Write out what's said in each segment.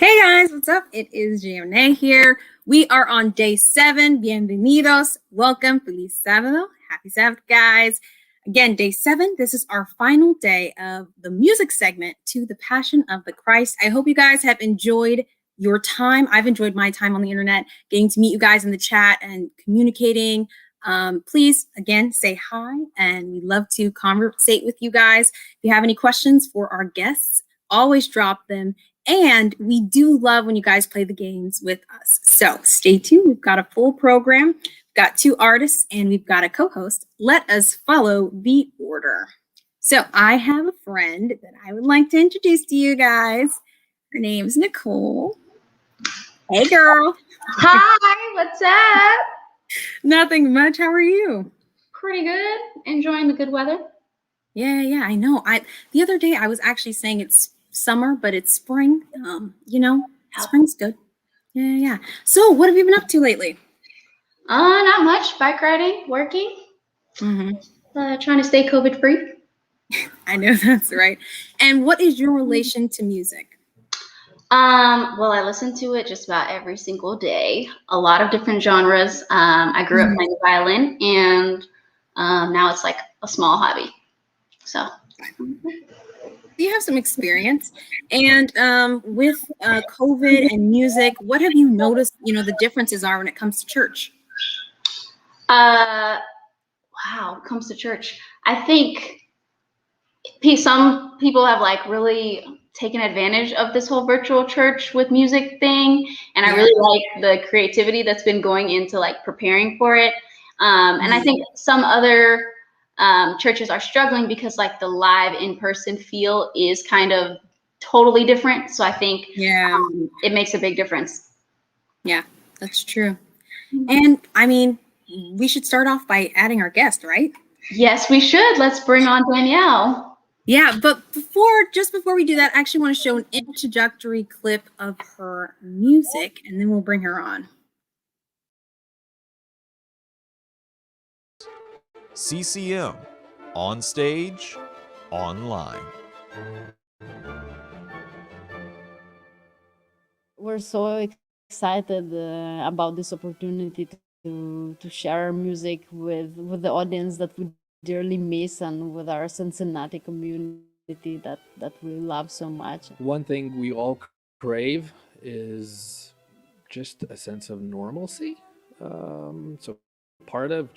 Hey guys, what's up? It is Gianna here. We are on day 7. Bienvenidos. Welcome. Feliz sábado. Happy Sabbath, guys. Again, day 7. This is our final day of the music segment to the Passion of the Christ. I hope you guys have enjoyed your time. I've enjoyed my time on the internet, getting to meet you guys in the chat and communicating. Please, again, say hi, and we love to conversate with you guys. If you have any questions for our guests, always drop them. And we do love when you guys play the games with us. So stay tuned. We've got a full program. We've got 2 artists and we've got a co-host. Let us follow the order. So I have a friend that I would like to introduce to you guys. Her name's Nicole. Hey, girl. Hi, what's up? Nothing much. How are you? Pretty good. Enjoying the good weather. Yeah, I know. The other day I was actually saying it's summer, but it's spring. Spring's good. Yeah. So what have you been up to lately? Not much. Bike riding, working. Trying to stay COVID free. I know that's right. And what is your relation to music? Well, I listen to it just about every single day. A lot of different genres. I grew up playing the violin, and now it's like a small hobby. So You have some experience, and with COVID and music, what have you noticed? The differences are when it comes to church. wow, when it comes to church, I think some people have like really taken advantage of this whole virtual church with music thing, and I really like the creativity that's been going into like preparing for it. And I think some other churches are struggling because like the live in-person feel is kind of totally different. So I think it makes a big difference. Yeah, that's true. And I mean, we should start off by adding our guest, right? Yes, we should. Let's bring on Danielle. Yeah, but just before we do that, I actually want to show an introductory clip of her music, and then we'll bring her on. CCM, on stage, online. We're so excited about this opportunity to share our music with the audience that we dearly miss, and with our Cincinnati community that we love so much. One thing we all crave is just a sense of normalcy. So part of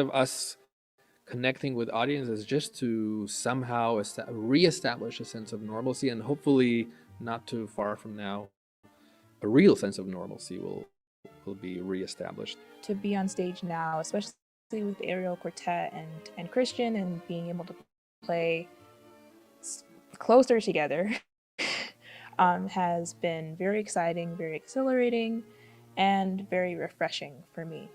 us connecting with audience is just to somehow reestablish a sense of normalcy, and hopefully not too far from now, a real sense of normalcy will be reestablished. To be on stage now, especially with the Ariel Quartet and Christian, and being able to play closer together has been very exciting, very exhilarating, and very refreshing for me.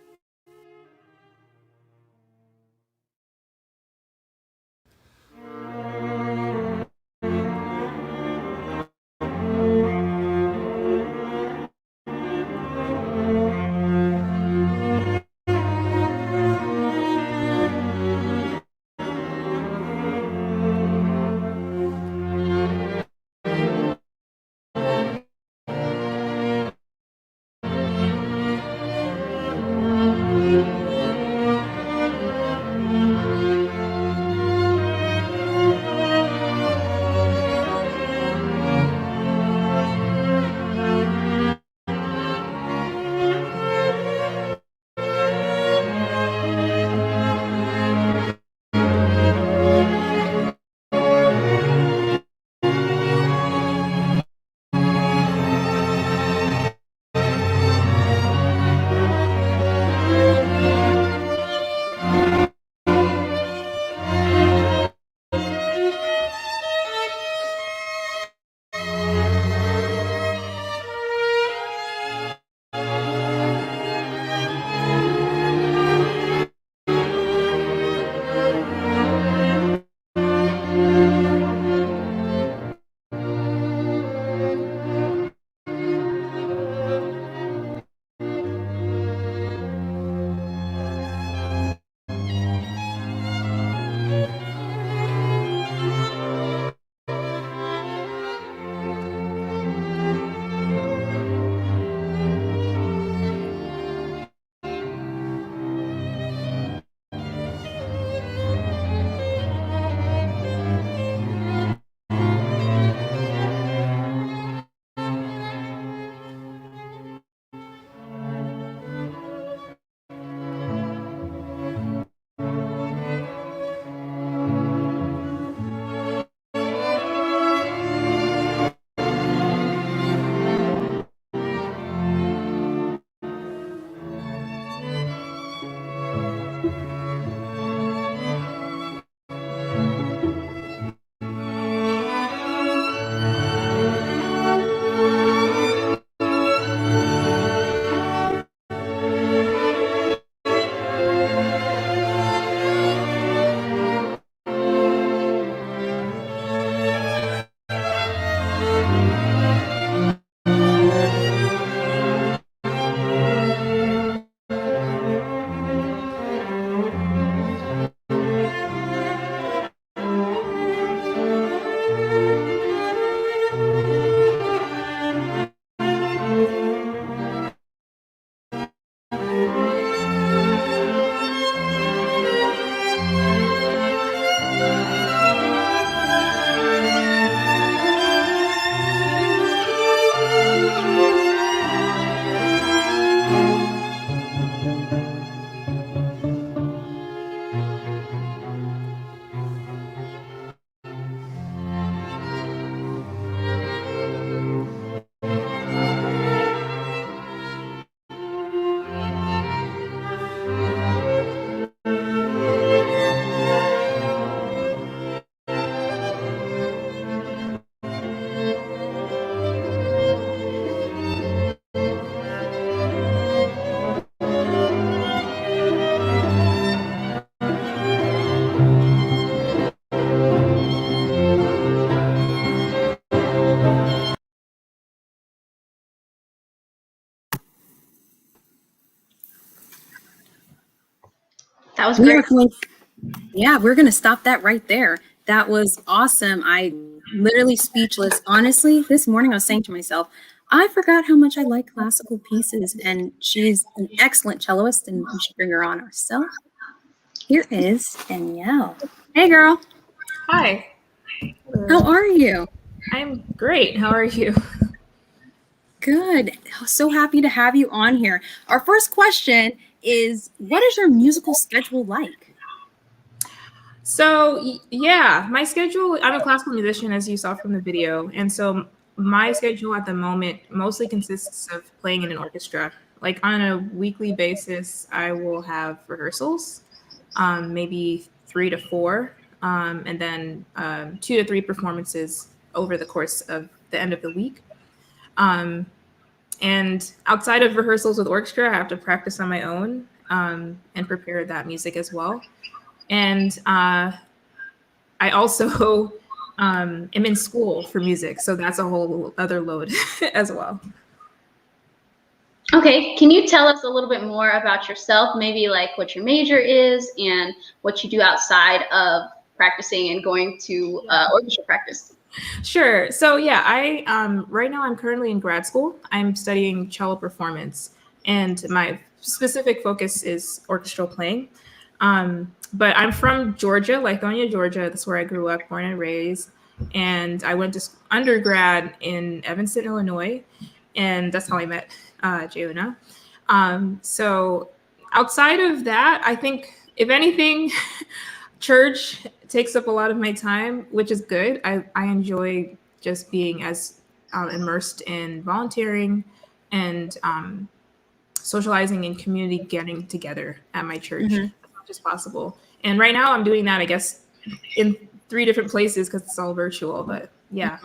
That was We great. are going, yeah, we're going to stop that right there. That was awesome. I literally speechless. Honestly, this morning I was saying to myself, I forgot how much I like classical pieces, and she's an excellent celloist, and we should bring her on ourselves. Here is Danielle. Hey, girl. Hi, How are you? I'm great. How are you? Good. So happy to have you on here. Our first question is, what is your musical schedule like? So, yeah, my schedule, I'm a classical musician, as you saw from the video. And so my schedule at the moment mostly consists of playing in an orchestra. Like on a weekly basis, I will have rehearsals, maybe 3 to 4, and then 2 to 3 performances over the course of the end of the week. And outside of rehearsals with orchestra, I have to practice on my own and prepare that music as well. And I also am in school for music, so that's a whole other load as well. Okay, can you tell us a little bit more about yourself? Maybe like what your major is and what you do outside of practicing and going to orchestra practice. Sure. So yeah, I right now I'm currently in grad school. I'm studying cello performance, and my specific focus is orchestral playing. But I'm from Georgia, Lithonia, Georgia. That's where I grew up, born and raised. And I went to undergrad in Evanston, Illinois, and that's how I met Jeuna. So outside of that, I think if anything, church takes up a lot of my time, which is good. I enjoy just being as immersed in volunteering and socializing and community getting together at my church as much as possible. And right now I'm doing that, I guess, in 3 different places because it's all virtual. But yeah.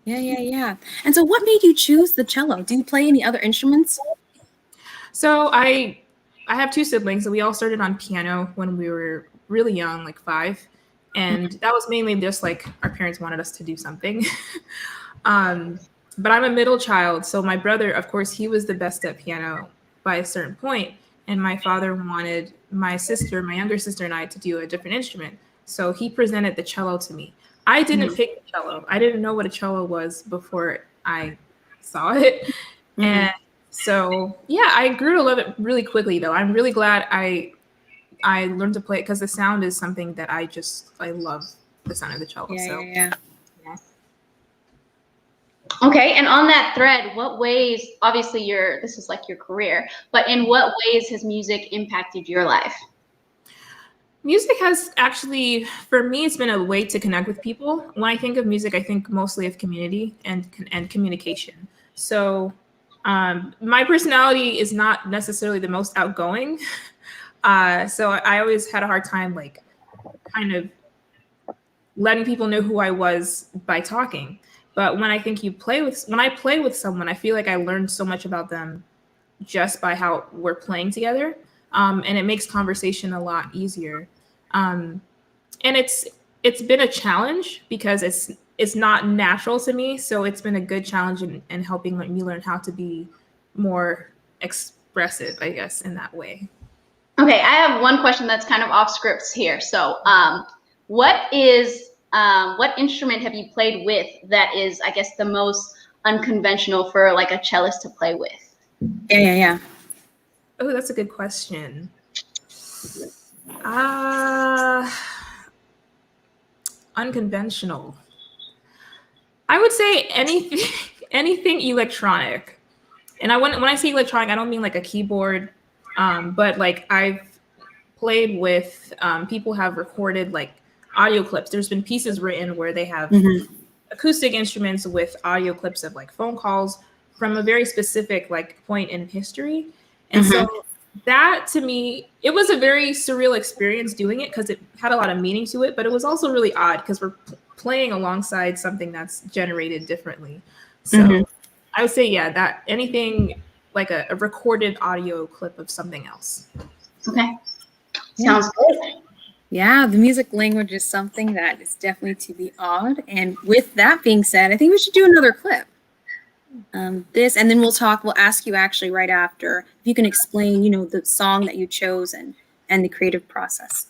Yeah. And so what made you choose the cello? Do you play any other instruments? So I have 2 siblings, and we all started on piano when we were really young, like 5. And that was mainly just like our parents wanted us to do something. But I'm a middle child. So my brother, of course, he was the best at piano by a certain point. And my father wanted my sister, my younger sister, and I to do a different instrument. So he presented the cello to me. I didn't pick the cello. I didn't know what a cello was before I saw it. And so, yeah, I grew to love it really quickly, though. I'm really glad I learned to play it because the sound is something that I love the sound of the cello. Yeah. Okay, and on that thread, what ways, obviously this is like your career, but in what ways has music impacted your life? Music has actually, for me, it's been a way to connect with people. When I think of music, I think mostly of community and communication. So my personality is not necessarily the most outgoing. So I always had a hard time, like, kind of letting people know who I was by talking. But when I think when I play with someone, I feel like I learned so much about them just by how we're playing together. And it makes conversation a lot easier. And it's been a challenge because it's not natural to me. So it's been a good challenge in helping me learn how to be more expressive, I guess, in that way. Okay, I have one question that's kind of off scripts here. So what instrument have you played with that is, I guess, the most unconventional for like a cellist to play with? Yeah. Oh, that's a good question. Unconventional. I would say anything electronic. And when I say electronic, I don't mean like a keyboard, but like I've played with people have recorded like audio clips. There's been pieces written where they have acoustic instruments with audio clips of like phone calls from a very specific like point in history. And so that to me, it was a very surreal experience doing it because it had a lot of meaning to it, but it was also really odd because we're playing alongside something that's generated differently. So I would say, yeah, that anything like a recorded audio clip of something else. Okay. Sounds good. Yeah, the music language is something that is definitely to be awed. And with that being said, I think we should do another clip. And then we'll ask you actually right after if you can explain, the song that you chose and and the creative process.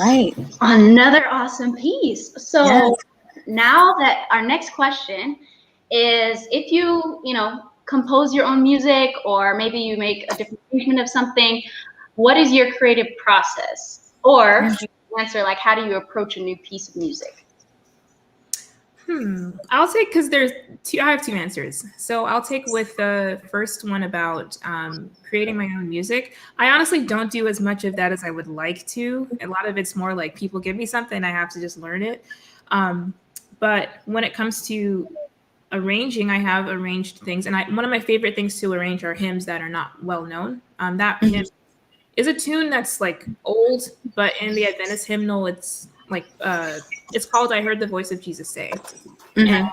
Right. Another awesome piece. So Yes. now that our next question is, if you compose your own music, or maybe you make a different arrangement of something, what is your creative process? Or you can answer, like, how do you approach a new piece of music? I'll take, because I have two answers. So I'll take with the first one about creating my own music. I honestly don't do as much of that as I would like to. A lot of it's more like people give me something, I have to just learn it. But when it comes to arranging, I have arranged things, and one of my favorite things to arrange are hymns that are not well known. That hymn is a tune that's like old, but in the Adventist hymnal, it's like it's called "I Heard the Voice of Jesus Say." And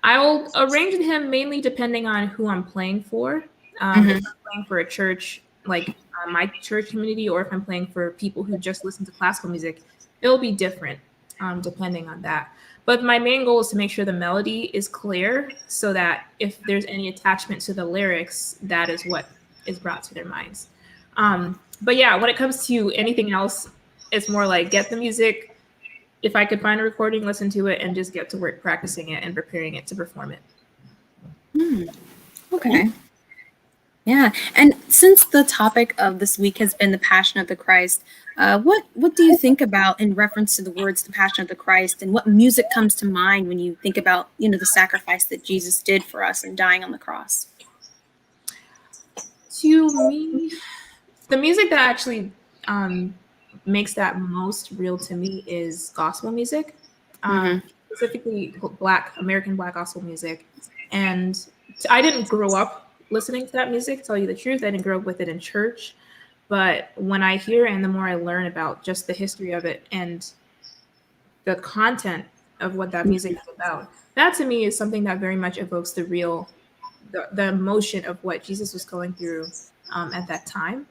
I'll arrange the hymn mainly depending on who I'm playing for. If I'm playing for a church, like my church community, or if I'm playing for people who just listen to classical music, it'll be different. depending on that. But my main goal is to make sure the melody is clear so that if there's any attachment to the lyrics, that is what is brought to their minds. But yeah, when it comes to anything else, it's more like get the music. If I could find a recording, listen to it, and just get to work practicing it and preparing it to perform it. Okay. Yeah. And since the topic of this week has been the Passion of the Christ, what do you think about in reference to the words "the Passion of the Christ," and what music comes to mind when you think about the sacrifice that Jesus did for us and dying on the cross? To me, the music that actually makes that most real to me is gospel music, specifically American Black gospel music. And I didn't grow up listening to that music, to tell you the truth. I didn't grow up with it in church. But when I hear it and the more I learn about just the history of it and the content of what that music is about, that to me is something that very much evokes the emotion of what Jesus was going through at that time.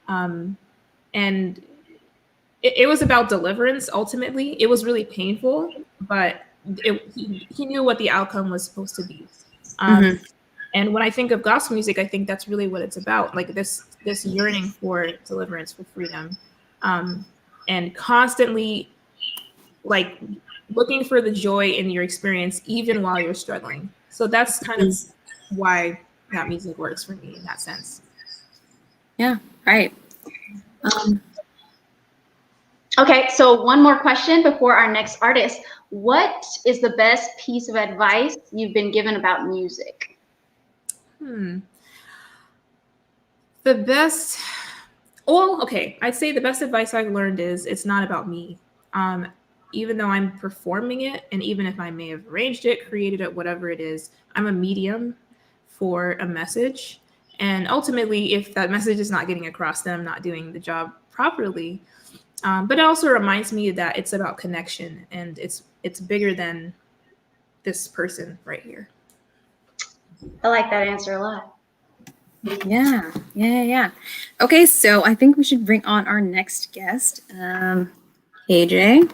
And it was about deliverance. Ultimately, it was really painful, but he knew what the outcome was supposed to be. And when I think of gospel music, I think that's really what it's about, like this yearning for deliverance, for freedom, and constantly like looking for the joy in your experience, even while you're struggling. So that's kind of why that music works for me in that sense. Yeah, right. Okay, so one more question before our next artist. What is the best piece of advice you've been given about music? The best, okay, I'd say the best advice I've learned is it's not about me. Even though I'm performing it, and even if I may have arranged it, created it, whatever it is, I'm a medium for a message. And ultimately, if that message is not getting across, then I'm not doing the job properly. But it also reminds me that it's about connection, and it's bigger than this person right here. I like that answer a lot. Yeah. Okay, so I think we should bring on our next guest. KJ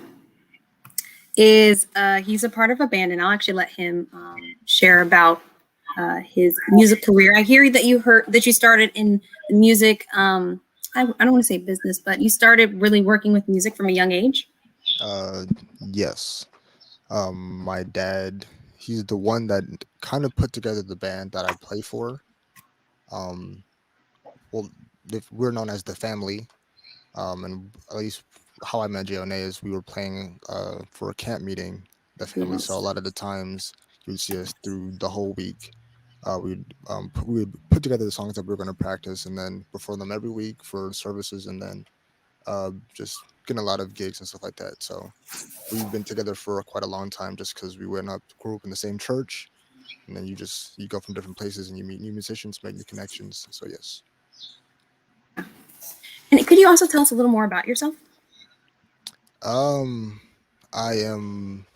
is he's a part of a band, and I'll actually let him share about his music career. I hear that you started in the music. I don't want to say business, but you started really working with music from a young age. Yes. My dad, he's the one that kind of put together the band that I play for. Well, we're known as the family. And at least how I met Jonah is we were playing for a camp meeting, the family. So a lot of the times you would see us through the whole week. We would put together the songs that we were going to practice and then perform them every week for services, and then just getting a lot of gigs and stuff like that. So we've been together for quite a long time, just because we grew up in the same church, and then you go from different places and you meet new musicians, make new connections. So yes. And could you also tell us a little more about yourself? I am.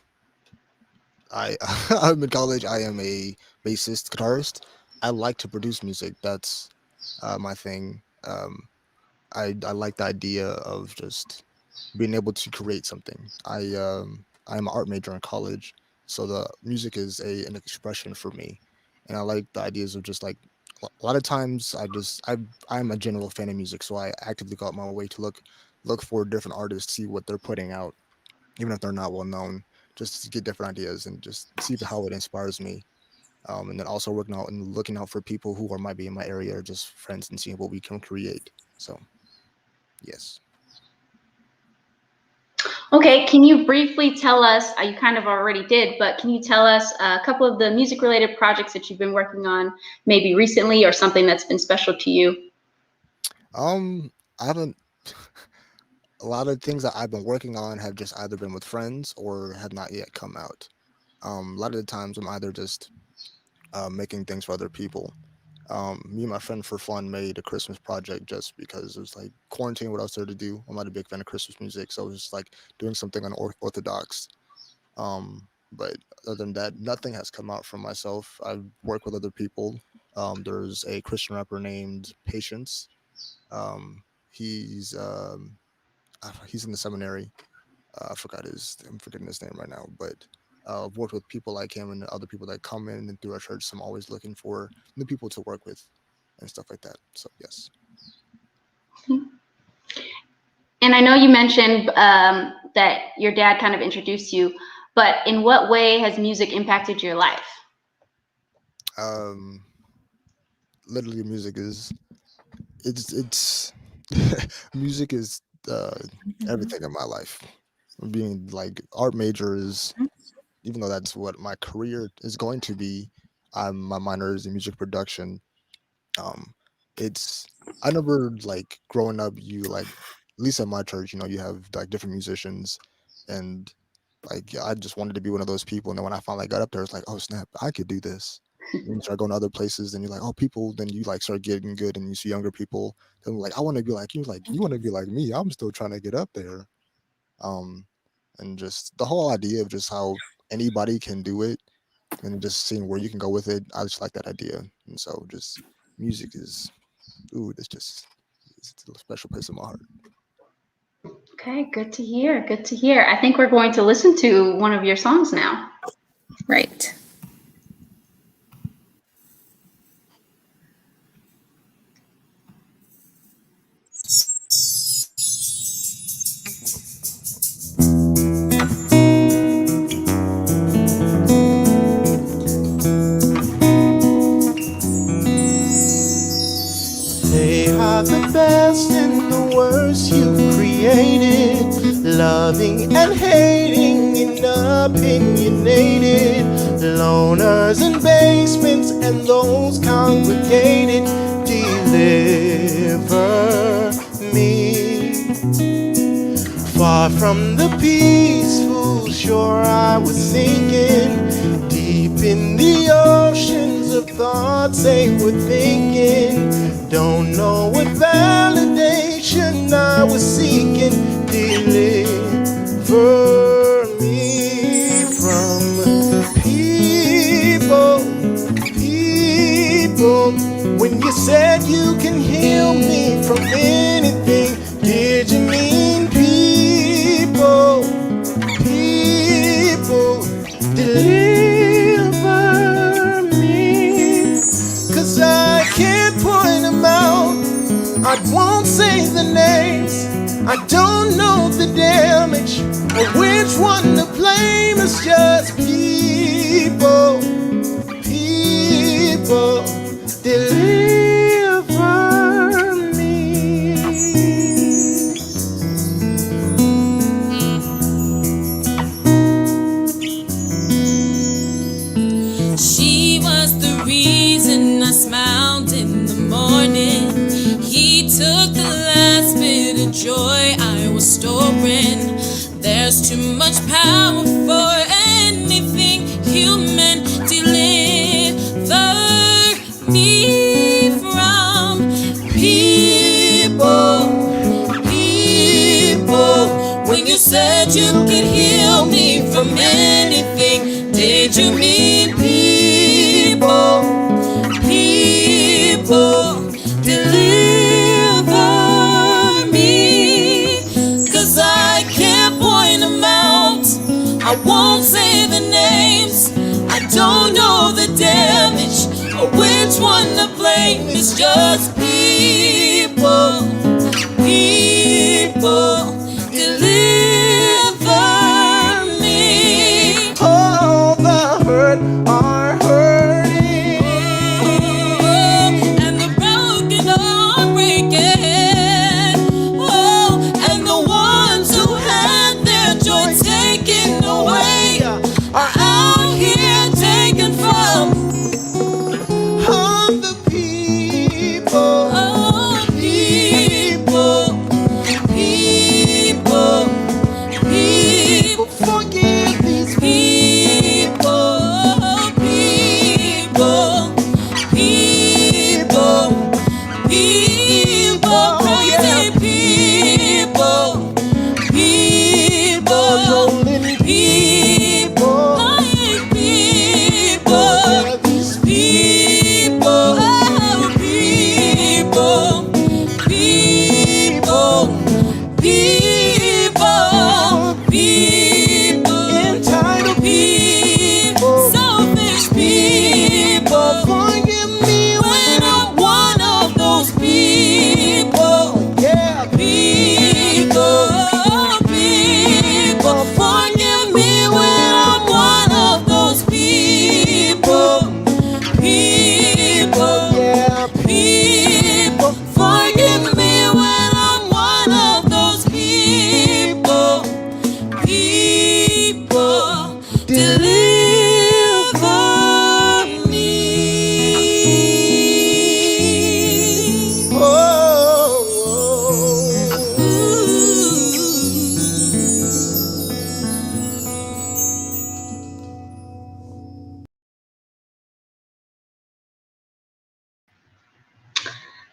I'm in college. I am a bassist, guitarist. I like to produce music. That's my thing. I like the idea of just being able to create something. I'm an art major in college, so the music is an expression for me, and I like the ideas of just like a lot of times I'm a general fan of music, so I actively go out my way to look for different artists, see what they're putting out, even if they're not well known, just to get different ideas and just see how it inspires me. And then also working out and looking out for people who might be in my area or just friends and seeing what we can create. So, yes. Okay, can you briefly tell us, you kind of already did, but can you tell us a couple of the music related projects that you've been working on maybe recently, or something that's been special to you? I haven't. A lot of things that I've been working on have just either been with friends or have not yet come out. A lot of the times I'm either just making things for other people. Me and my friend for fun made a Christmas project just because it was like quarantine. What else there to do? I'm not a big fan of Christmas music, so it was just like doing something unorthodox. But other than that, nothing has come out from myself. I've worked with other people. There's a Christian rapper named Patience. Um, he's in the seminary. I'm forgetting his name right now, but I've worked with people like him and other people that come in and through our church. So I'm always looking for new people to work with and stuff like that. So yes. And I know you mentioned that your dad kind of introduced you, but in what way has music impacted your life? Literally, music is music is everything in my life. Being like art major is, even though that's what my career is going to be, my minor is in music production. It's I never like growing up. You like at least at my church, you have like different musicians, and like I just wanted to be one of those people. And then when I finally got up there, it's like, oh snap, I could do this. Then you start going to other places, and you're like, oh, people. Then you like start getting good, and you see younger people. Then like, I want to be like you. Like you want to be like me. I'm still trying to get up there. And just the whole idea of just how anybody can do it, and just seeing where you can go with it. I just like that idea, and so just music is, it's a special place in my heart. Okay, good to hear. Good to hear. I think we're going to listen to one of your songs now. Right. They are the best and the worst you've created, loving and hating and opinionated, loners in basements and those congregated. Deliver me. Far from the peaceful shore I was sinking, deep in the oceans of thoughts they were thinking. Don't know what validation I was seeking. Deliver me from people. When you said you can heal me from anything, did you mean people? Deliver me, 'cause I can't point them out. I won't say the names. I don't know the damage or which one to blame. It's just people. Deliver me. She was the reason I smiled in the morning. He took the last bit of joy I was storing. There's too much power for anything human. Deliver me from people. When you said you could heal me from anything, did you mean people? Deliver me, 'cause I can't point them out. I won't say the names. I don't know the damage or which one to blame. It's just people. Deliver me. All the hurt are hurting, And the broken are breaking. Oh, and the ones who had their joy taken away are out here taken from. all the people.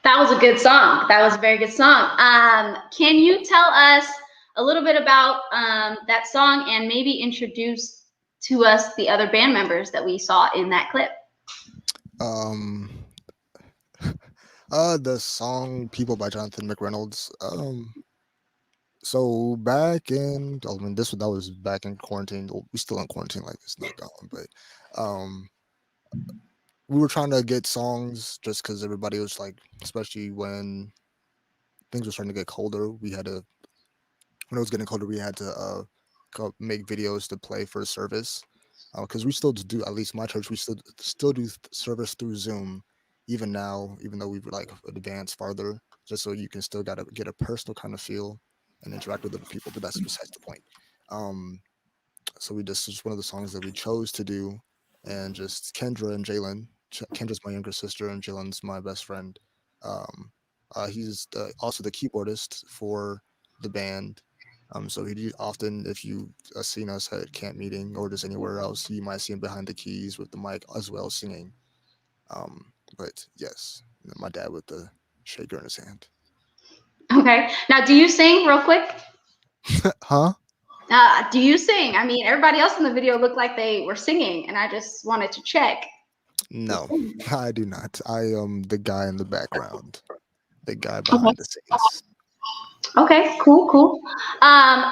That was a good song. That was a very good song. Can you tell us a little bit about that song and maybe introduce to us the other band members that we saw in that clip? Um, the song "People" by Jonathan McReynolds. So back in, I mean, that was back in quarantine. Well, we still in quarantine, like it's not gone, but we were trying to get songs just because everybody was like, especially when things were starting to get colder, when it was getting colder, we had to make videos to play for service. Because we still do, at least my church, we still do service through Zoom, even now, even though we've like advanced farther, just so you can still gotta get a personal kind of feel and interact with other people. But that's besides the point. So just one of the songs that we chose to do, and just Kendra and Jalen. Kendra's my younger sister, and Jalen's my best friend. He's also the keyboardist for the band. So he often, if you seen us at camp meeting or just anywhere else, you might see him behind the keys with the mic as well singing. But yes, my dad with the shaker in his hand. Okay. Now, do you sing real quick? Huh? Do you sing? I mean, everybody else in the video looked like they were singing, and I just wanted to check. No, I do not. I am the guy in the background, the guy behind the scenes. Okay, cool.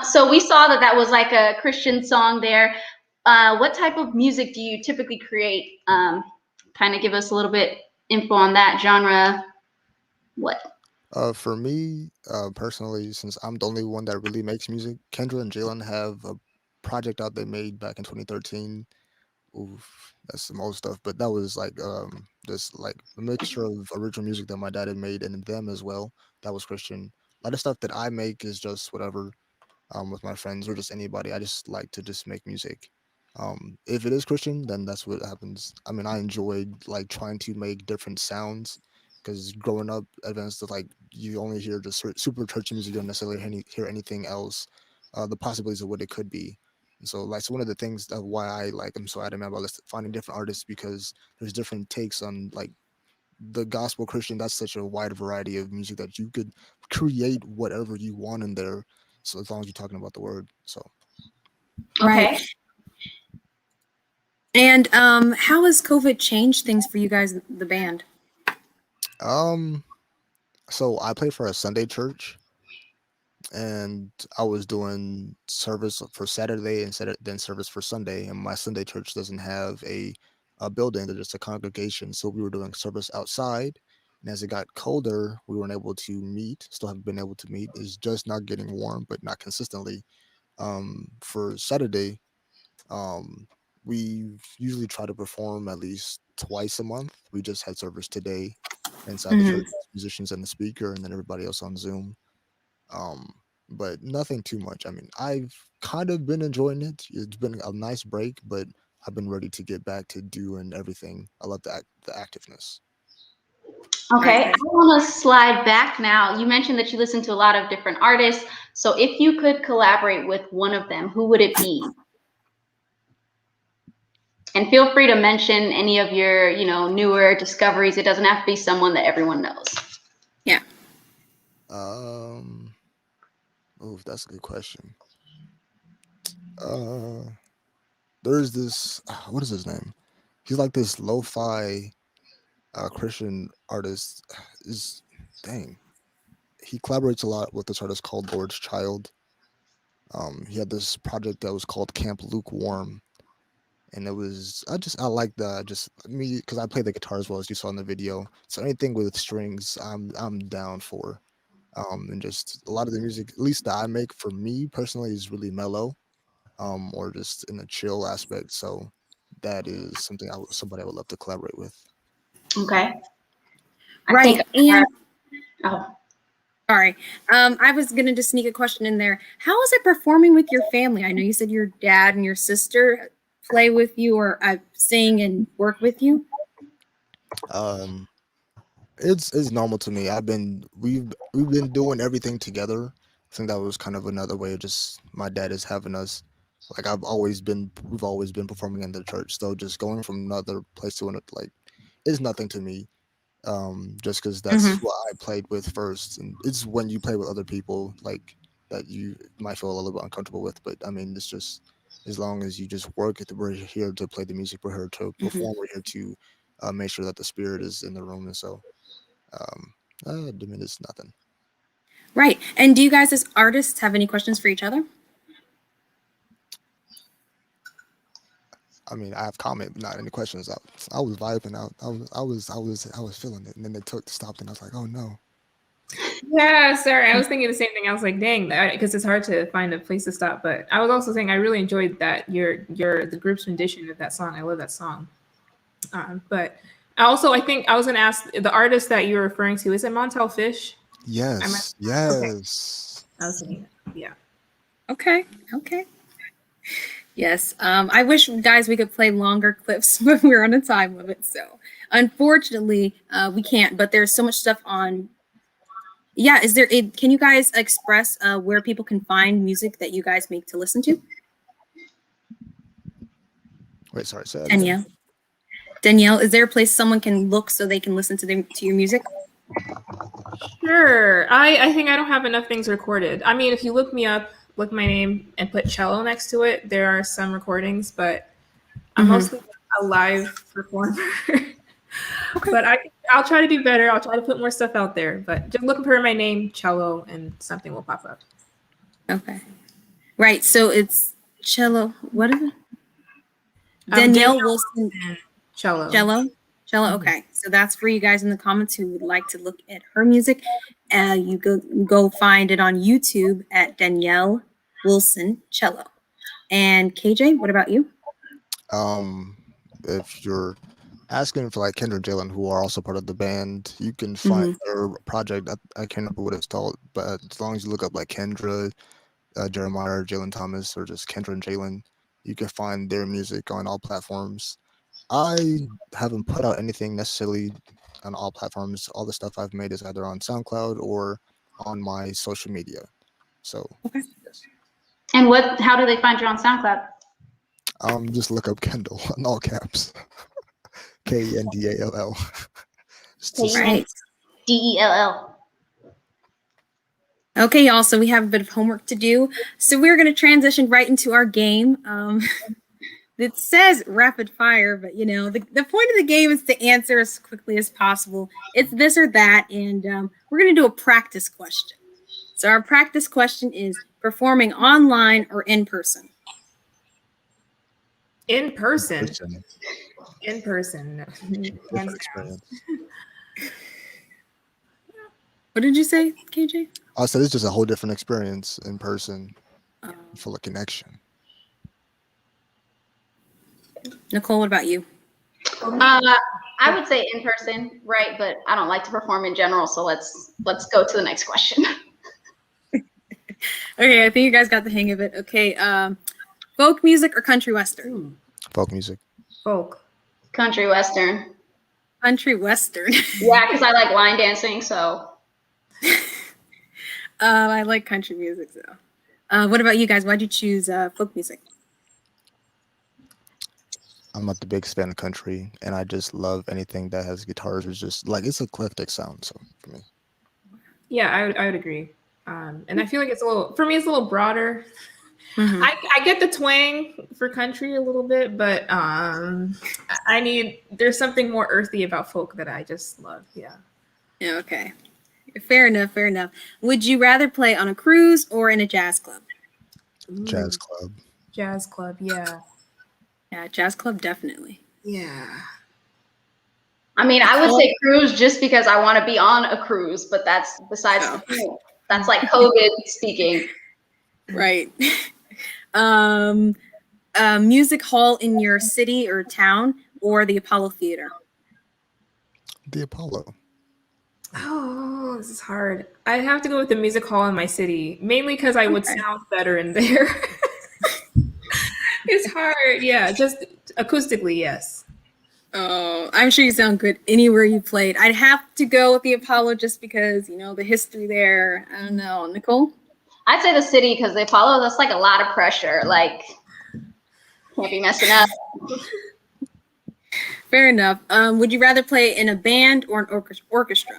So we saw that was like a Christian song there. What type of music do you typically create? Kind of give us a little bit info on that genre. What? For me, personally, since I'm the only one that really makes music, Kendra and Jalen have a project out they made back in 2013. Oof, that's the most stuff, but that was like just like a mixture of original music that my dad had made and them as well. That was Christian. A lot of stuff that I make is just whatever, with my friends or just anybody. I just like to just make music. If it is Christian, then that's what happens. I mean, I enjoyed like trying to make different sounds because growing up, advanced to like you only hear just super churchy music. You don't necessarily hear anything else. The possibilities of what it could be. And so, like, so one of the things of why I'm so adamant about finding different artists because there's different takes on like the gospel Christian. That's such a wide variety of music that you could create whatever you want in there. So as long as you're talking about the word, so Right. And how has COVID changed things for you guys, the band? so I play for a Sunday church, and I was doing service for Saturday and then service for Sunday. And my Sunday church doesn't have a building; they're just a congregation. So we were doing service outside. And as it got colder, we weren't able to meet. Still haven't been able to meet. It's just not getting warm, but not consistently. For Saturday, we usually try to perform at least twice a month. We just had service today inside the church, musicians and the speaker, and then everybody else on Zoom. But nothing too much. I mean, I've kind of been enjoying it. It's been a nice break, but I've been ready to get back to doing everything. I love the activeness. Okay, I want to slide back now. You mentioned that you listen to a lot of different artists. So if you could collaborate with one of them, who would it be? And feel free to mention any of your, newer discoveries. It doesn't have to be someone that everyone knows. Yeah. That's a good question. There's this, what is his name? He's like this lo-fi Christian artist. He collaborates a lot with this artist called Lord's Child. He had this project that was called Camp Lukewarm. And I like that. Just me, because I play the guitar as well as you saw in the video. So anything with strings, I'm down for. And just a lot of the music, at least that I make for me personally, is really mellow, or just in a chill aspect. So that is something somebody I would love to collaborate with. Okay. Right. And oh, sorry. I was gonna just sneak a question in there. How is it performing with your family? I know you said your dad and your sister play with you or sing and work with you. It's normal to me. We've been doing everything together. I think that was kind of another way of just my dad is having us. Like we've always been performing in the church. So just going from another place to another, like, is nothing to me. just because that's Mhm. what I played with first. And it's when you play with other people like that you might feel a little bit uncomfortable with. But I mean, it's just as long as you just work it, we're here to play the music, we're here to Mhm. perform, we're here to make sure that the spirit is in the room. And so, I mean, it's nothing. Right. And do you guys as artists have any questions for each other? I mean, I have comment, but not any questions. I was vibing out. I was feeling it, and then they stopped, and I was like, oh no. Yeah, sorry. I was thinking the same thing. I was like, dang, because it's hard to find a place to stop. But I was also saying I really enjoyed that the group's rendition of that song. I love that song. But I think I was gonna ask the artist that you're referring to, is it Montel Fish? Yes, yes. I was thinking, yeah. Okay. Okay. Yes. I wish, guys, we could play longer clips, but we're on a time limit. So unfortunately, we can't. But there's so much stuff on. Yeah. Can you guys express where people can find music that you guys make to listen to? Wait, sorry, say that again. Danielle, is there a place someone can look so they can listen to your music? Sure. I think I don't have enough things recorded. I mean, if you look me up, look my name, and put cello next to it, there are some recordings, but I'm mostly a live performer. But I'll try to do better. I'll try to put more stuff out there. But just look for my name, cello, and something will pop up. Okay. Right. So it's cello. What is it? Danielle Wilson. Cello. Cello. Okay. So that's for you guys in the comments who would like to look at her music. You go find it on YouTube at Danielle Wilson Cello. And KJ, what about you? If you're asking for like Kendra and Jalen, who are also part of the band, you can find their project. I can't remember what it's called, but as long as you look up like Kendra, Jeremiah, Jalen Thomas, or just Kendra and Jalen, you can find their music on all platforms. I haven't put out anything necessarily on all platforms. All the stuff I've made is either on SoundCloud or on my social media. So, yes. And how do they find you on SoundCloud? Just look up Kendall in all caps. Kendall. Right. Dell. Okay, y'all. So we have a bit of homework to do. So we're going to transition right into our game. It says rapid fire, but the point of the game is to answer as quickly as possible. It's this or that, and we're going to do a practice question. So our practice question is performing online or in person? In person. In person. What did you say, KJ? I said it's just a whole different experience in person, full of connection. Nicole, what about you? I would say in person, right? But I don't like to perform in general, so let's go to the next question. Okay, I think you guys got the hang of it. Okay, folk music or country western? Folk music. Folk. Country western. Country western. Yeah, because I like line dancing, so. I like country music, though. What about you guys? Why'd you choose folk music? I'm not the biggest fan of country, and I just love anything that has guitars. It's just like it's eclectic sound. So for me, yeah, I would agree. And I feel like it's a little broader. Mm-hmm. I get the twang for country a little bit, but there's something more earthy about folk that I just love. Yeah. Yeah. Okay. Fair enough. Fair enough. Would you rather play on a cruise or in a jazz club? Jazz club. Jazz club. Yeah. Yeah, jazz club, definitely. Yeah. I mean, I would say cruise just because I want to be on a cruise, but that's besides the point. That's like COVID speaking. Right. Music hall in your city or town or the Apollo Theater? The Apollo. Oh, this is hard. I have to go with the music hall in my city, mainly because I would sound better in there. It's hard. Yeah, just acoustically, yes. Oh, I'm sure you sound good anywhere you played. I'd have to go with the Apollo just because, the history there. I don't know. Nicole? I'd say the city because the Apollo, that's like a lot of pressure. Like, can't be messing up. Fair enough. Would you rather play in a band or an orchestra?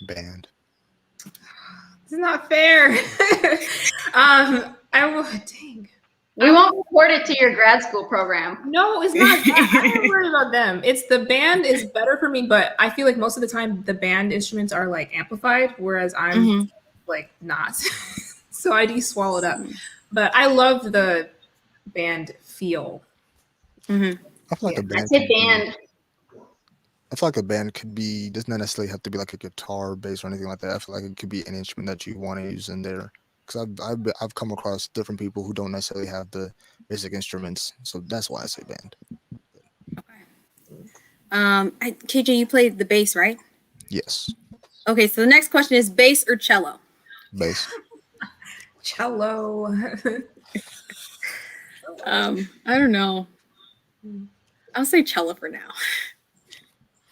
Band. This is not fair. Dang. We won't report it to your grad school program. No, it's not that. I'm not worried about them. It's the band is better for me, but I feel like most of the time the band instruments are like amplified, whereas I'm like not. So I do swallow it up. But I love the band feel. I feel like a I band. say band. I feel like a band could be doesn't necessarily have to be like a guitar, bass, or anything like that. I feel like it could be an instrument that you want to use in there. Because I've come across different people who don't necessarily have the basic instruments, so that's why I say band. KJ, you played the bass, right? Yes, Okay, so the next question is bass or cello? bass. Cello. I don't know. I'll say cello for now.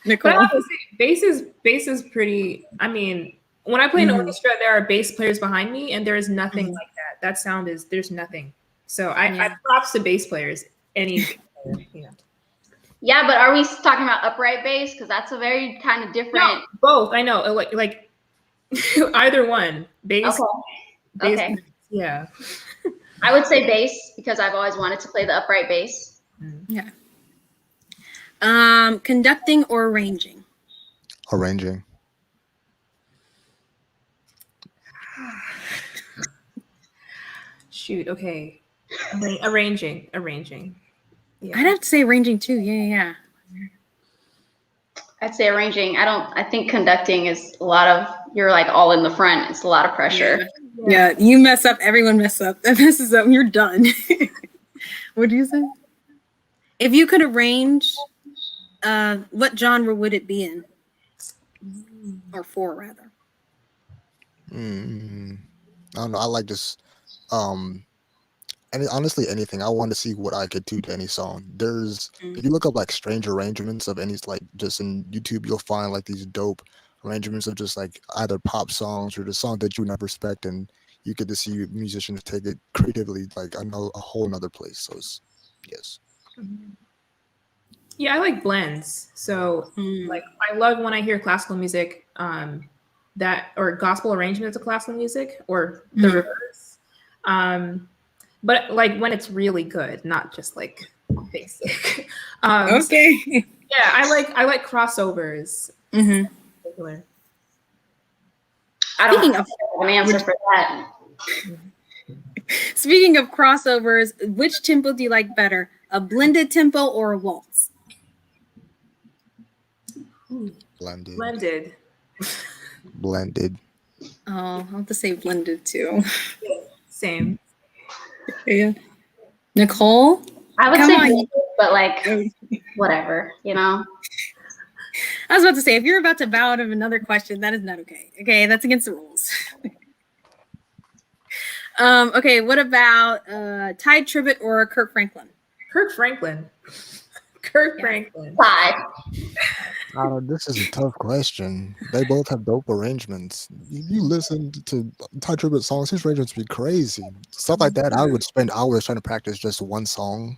But Nicole. I have to say, bass is pretty. I mean, when I play an orchestra, there are bass players behind me, and there is nothing like that. That sound is there's nothing. So I props to bass players. Any, Yeah, but are we talking about upright bass? Because that's a very kind of different. No, both. I know, like either one. Bass. Okay. Bass, Okay. Yeah. I would say bass because I've always wanted to play the upright bass. Yeah. Conducting or arranging? Arranging. Shoot. Okay. Arranging. Yeah. I'd have to say arranging too. Yeah. I'd say arranging. I think conducting is a lot of, you're like all in the front. It's a lot of pressure. Yeah, you mess up, everyone mess up. That messes up, and you're done. What do you say? If you could arrange, what genre would it be in? Or for, rather. I don't know. I like just and honestly anything. I want to see what I could do to any song. There's if you look up like strange arrangements of any like just in YouTube, you'll find like these dope arrangements of just like either pop songs or the song that you would never expect, and you get to see musicians take it creatively like a whole nother place. So it's yes. Yeah, I like blends. So like I love when I hear classical music, that or gospel arrangements of classical music or the reverse. But like when it's really good, not just like basic. Okay. Yeah, I like crossovers. In particular. I don't Speaking have of- an answer for that. Speaking of crossovers, which tempo do you like better? A blended tempo or a waltz? Blended. Blended. Oh, I'll have to say blended too. Same. Yeah. Nicole? I would Come say on. blended, but like whatever, you know. I was about to say, if you're about to bow out of another question, that is not okay. Okay, that's against the rules. Okay, what about Ty Tribbett or Kirk Franklin? Kirk Franklin. Franklin. Five. This is a tough question. They both have dope arrangements. You listen to Ty Tribbett songs, his arrangements be crazy. Stuff like that, I would spend hours trying to practice just one song.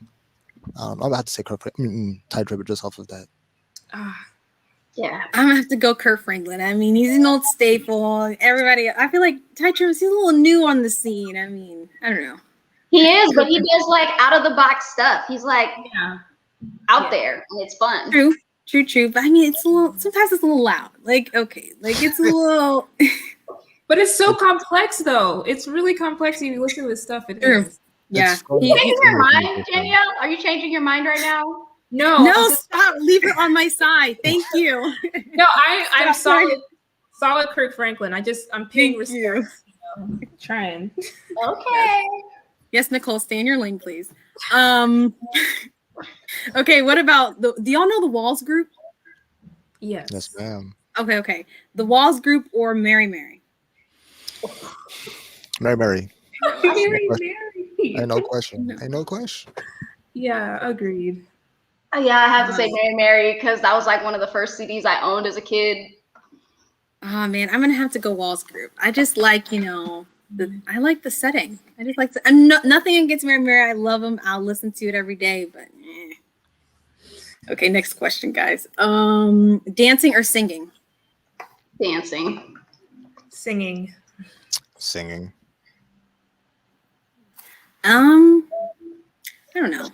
I'm about to say Ty Tribbett just off of that. Yeah. I'm gonna have to go Kirk Franklin. I mean, he's an old staple. Everybody, I feel like Ty Tribbett's he's a little new on the scene. I mean, I don't know. He is, but he does like out of the box stuff. He's like out there and it's fun. True. But I mean, it's a little. Sometimes it's a little loud. Like, okay, like it's a little. But it's so complex, though. It's really complex. If you listen to this stuff, it is. Yeah. Changing your mind, Danielle? Are you changing your mind right now? No, stop. Leave her on my side. Thank you. No, I'm solid Kirk Franklin. I'm paying respect. Trying. Okay. Yes, Nicole, stay in your lane, please. Okay, what about do y'all know the Walls Group? Yes. Yes, ma'am. Okay. The Walls Group or Mary Mary? Mary. Mary. Ain't no question. Ain't no question. Yeah, agreed. Yeah, I have to say Mary because that was like one of the first CDs I owned as a kid. Oh man, I'm gonna have to go Walls Group. I just like, I like the setting. I just like nothing against Mary Mary. I love them. I'll listen to it every day, but Okay, next question, guys. Dancing or singing? Dancing. Singing. Singing. I don't know.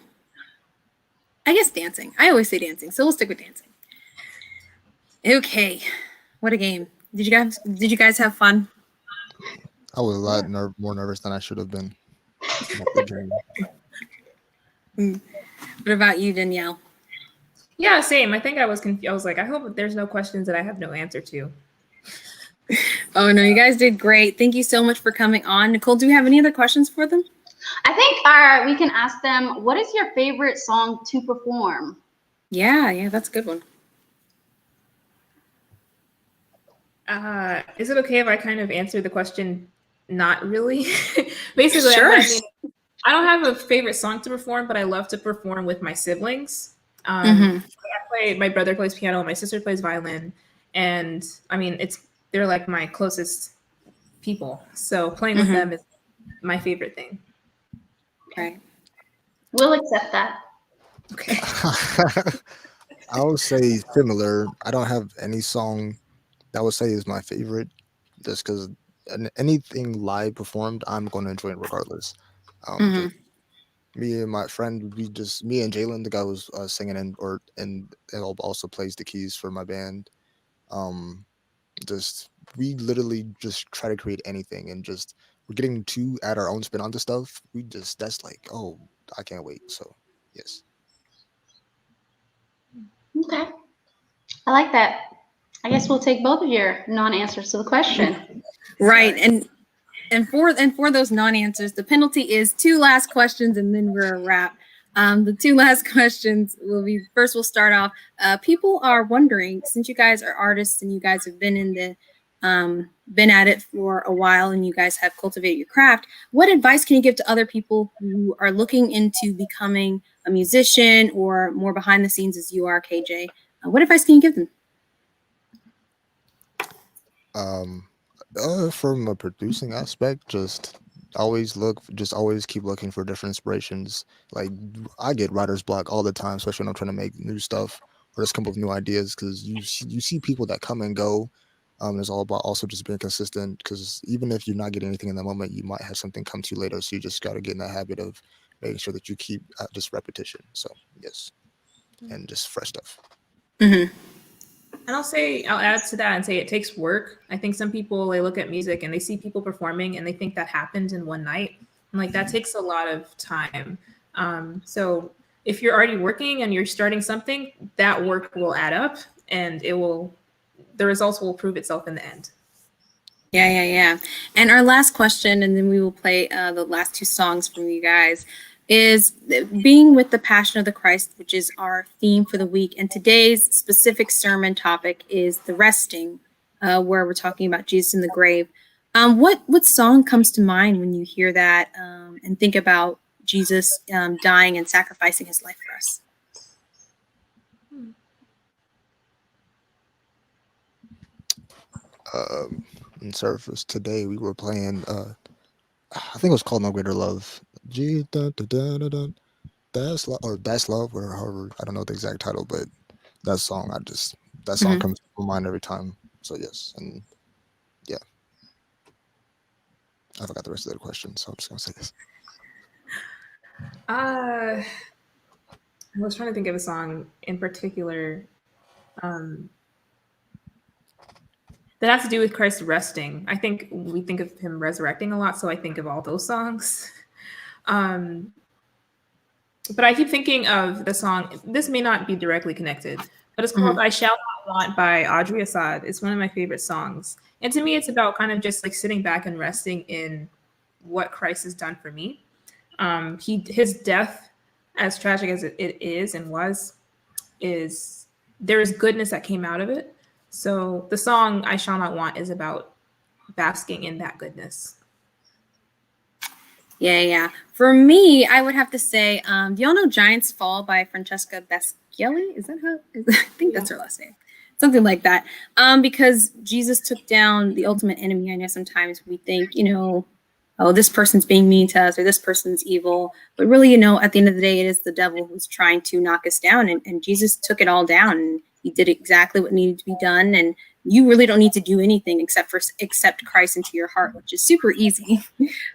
I guess dancing. I always say dancing, so we'll stick with dancing. Okay, what a game. Did you guys have fun? I was a lot more nervous than I should have been. What about you, Danielle? Yeah, same. I think I was confused. I was like, I hope there's no questions that I have no answer to. Oh no, you guys did great. Thank you so much for coming on. Nicole, do we have any other questions for them? I think we can ask them, what is your favorite song to perform? Yeah, that's a good one. Is it okay if I kind of answer the question not really? Basically, Sure. I don't have a favorite song to perform, but I love to perform with my siblings. My brother plays piano, my sister plays violin, and I mean, they're like my closest people. So playing with them is my favorite thing. Right. We'll accept that. Okay. I would say similar. I don't have any song that I would say is my favorite, just because anything live performed, I'm going to enjoy it regardless. Just me and my friend, me and Jalen, the guy who's singing and also plays the keys for my band. We literally just try to create anything, and just we're getting to add our own spin onto stuff. That's like, oh, I can't wait. So yes. Okay. I like that. I guess we'll take both of your non-answers to the question. Right. And for those non-answers, the penalty is 2 last questions and then we're a wrap. The 2 last questions will be, first we'll start off. People are wondering, since you guys are artists and you guys have been been at it for a while and you guys have cultivated your craft, what advice can you give to other people who are looking into becoming a musician or more behind the scenes as you are, KJ? What advice can you give them? From a producing aspect, just always keep looking for different inspirations. Like, I get writer's block all the time, especially when I'm trying to make new stuff or just come up with new ideas, because you see people that come and go. It's all about also just being consistent, because even if you're not getting anything in that moment, you might have something come to you later. So you just got to get in that habit of making sure that you keep just repetition. So yes, and just fresh stuff. And I'll add to that and say it takes work. I think some people, they look at music and they see people performing and they think that happened in one night. And like that takes a lot of time. So if you're already working and you're starting something, that work will add up and the results will prove itself in the end. Yeah. And our last question, and then we will play the last 2 songs from you guys, is being with the Passion of the Christ, which is our theme for the week. And today's specific sermon topic is the resting, where we're talking about Jesus in the grave. What song comes to mind when you hear that and think about Jesus dying and sacrificing his life for us? In service today, we were playing. I think it was called "No Greater Love." That's love, or however, I don't know the exact title, but that song, comes to my mind every time. So yes, and yeah, I forgot the rest of the question, so I'm just gonna say this. I was trying to think of a song in particular that has to do with Christ resting. I think we think of him resurrecting a lot, so I think of all those songs. But I keep thinking of the song, this may not be directly connected, but it's called I Shall Not Want by Audrey Assad. It's one of my favorite songs. And to me, it's about kind of just like sitting back and resting in what Christ has done for me. His death, as tragic as it is and was, there is goodness that came out of it. So the song I Shall Not Want is about basking in that goodness. Yeah. For me, I would have to say, do y'all know Giants Fall by Francesca Baschielli? Is that how? I think that's her last name. Something like that. Because Jesus took down the ultimate enemy. I know sometimes we think, oh, this person's being mean to us or this person's evil. But really, you know, at the end of the day, it is the devil who's trying to knock us down. And Jesus took it all down, and he did exactly what needed to be done. And you really don't need to do anything except for accept Christ into your heart, which is super easy.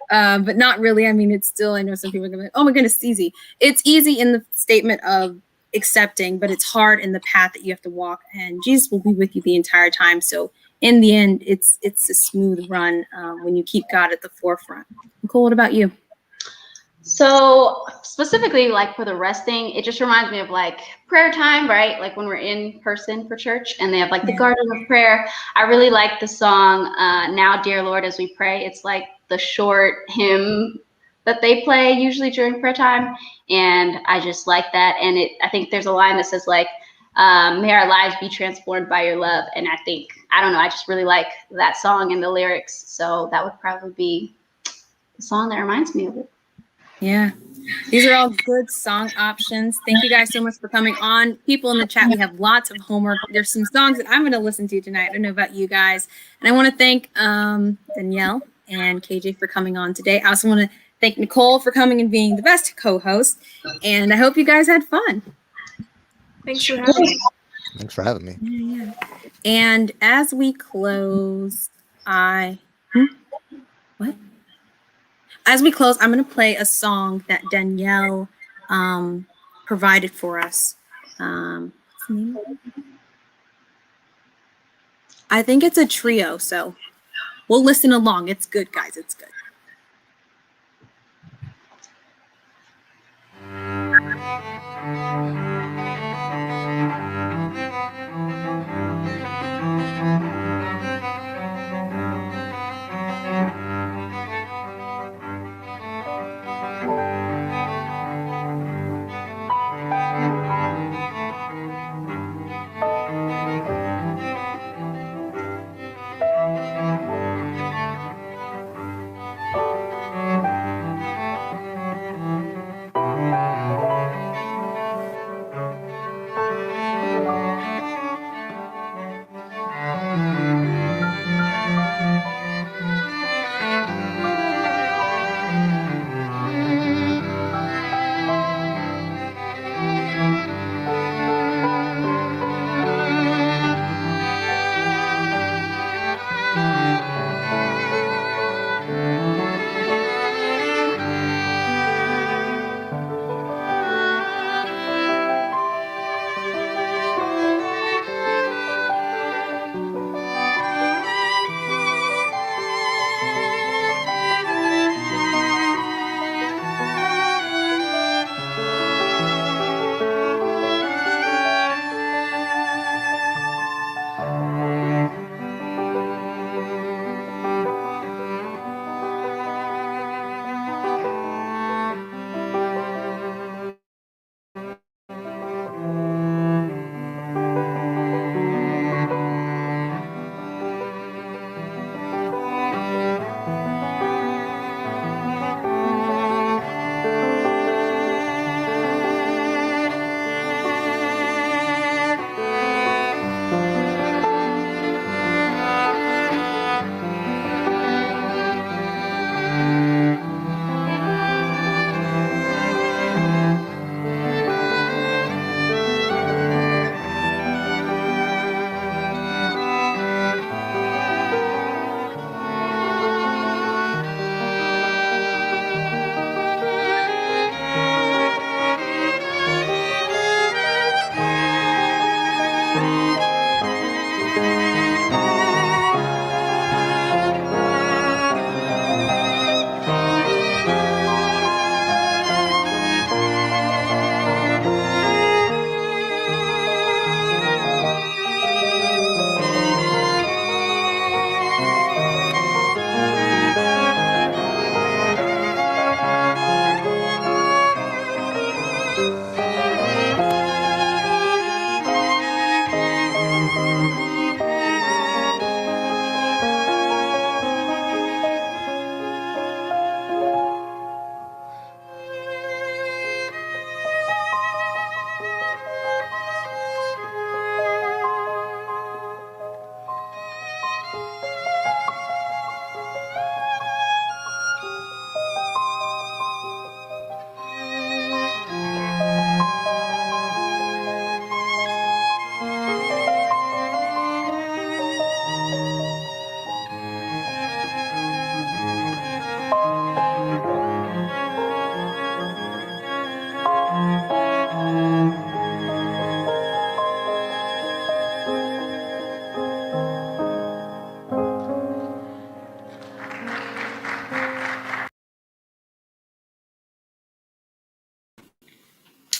But not really. I mean, it's still, I know some people are going to be like, oh my goodness, it's easy. It's easy in the statement of accepting, but it's hard in the path that you have to walk. And Jesus will be with you the entire time. So in the end, it's a smooth run when you keep God at the forefront. Nicole, what about you? So specifically, like for the resting, it just reminds me of like prayer time, right? Like when we're in person for church and they have like the garden of prayer. I really like the song, Now Dear Lord, as we pray. It's like the short hymn that they play usually during prayer time. And I just like that. And I think there's a line that says like, may our lives be transformed by your love. And I don't know, I just really like that song and the lyrics. So that would probably be the song that reminds me of it. Yeah, these are all good song options. Thank you guys so much for coming on. People in the chat, we have lots of homework. There's some songs that I'm going to listen to tonight. I don't know about you guys. And I want to thank Danielle and KJ for coming on today. I also want to thank Nicole for coming and being the best co-host. And I hope you guys had fun. Thanks for having me. Thanks for having me. Yeah. And as we close, As we close, I'm going to play a song that Danielle provided for us. I think it's a trio, so we'll listen along. It's good, guys. It's good.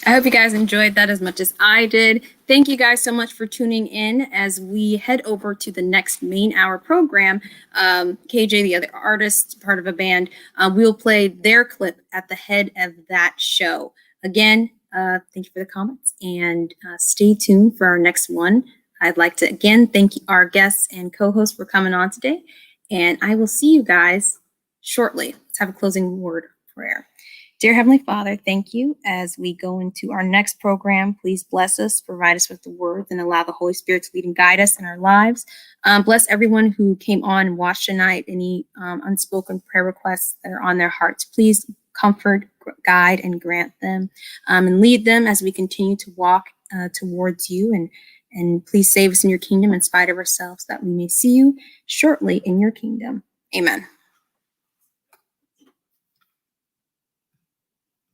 I hope you guys enjoyed that as much as I did. Thank you guys so much for tuning in as we head over to the next main hour program. KJ, the other artist, part of a band, we'll play their clip at the head of that show. Again, thank you for the comments and stay tuned for our next one. I'd like to again thank our guests and co-hosts for coming on today. And I will see you guys shortly. Let's have a closing word prayer. Dear Heavenly Father, thank you as we go into our next program. Please bless us, provide us with the words, and allow the Holy Spirit to lead and guide us in our lives. Bless everyone who came on and watched tonight, any unspoken prayer requests that are on their hearts. Please comfort, guide, and grant them, and lead them as we continue to walk towards you. And please save us in your kingdom in spite of ourselves, that we may see you shortly in your kingdom. Amen.